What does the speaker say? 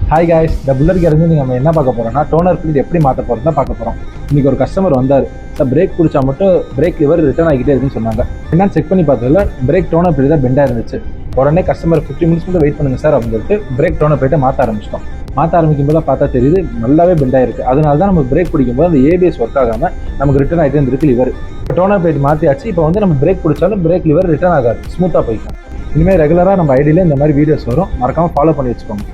Hi guys, இந்த bullet கேர்ந்து நம்ம என்ன பார்க்க போறோம்னா டோனர் ஃபில்ட் எப்படி மாற்ற போகிறோம் தான் பார்க்க போகிறோம். இன்னைக்கு ஒரு கஸ்டமர் வந்தார். சார் பிரேக் பிடிச்சா மட்டும் பிரேக் லிவர் ரிட்டர்ன் ஆகிட்டே இருக்குன்னு சொன்னாங்க. என்னன்னு செக் பண்ணி பார்த்ததுல பிரேக் டோனர் பிளேட் தான் பெண்டாக இருந்துச்சு. உடனே கஸ்டமர் 15 மினிட்ஸ் மட்டும் வெயிட் பண்ணுங்க சார் அப்படின்னு சொல்லிட்டு பிரேக் டோனர் பிளேட்டை மாற்ற ஆரம்பிச்சிட்டோம். மாற்ற ஆரம்பிக்கும் போது பார்த்தா தெரியுது நல்லாவே பெண்டாக இருக்குது. அதனால தான் நம்ம பிரேக் பிடிக்கும் போது அந்த ஏபிஎஸ் ஒர்க் ஆகாமல் நமக்கு ரிட்டர்ன் ஆகிட்டே இருந்திருக்கு லிவர். டோனர் பிளேட் மாற்றியாச்சு. இப்போ வந்து நம்ம பிரேக் பிடிச்சாலும் பிரேக் லிவர் ரிட்டர்ன் ஆகாது, ஸ்மூத்தாக போய்க்கும். இனிமேல் ரெகுலராக நம்ம ஐடியில் இந்த மாதிரி வீடியோஸ் வரும், மறக்காமல் ஃபாலோ பண்ணி வச்சுக்கோங்க.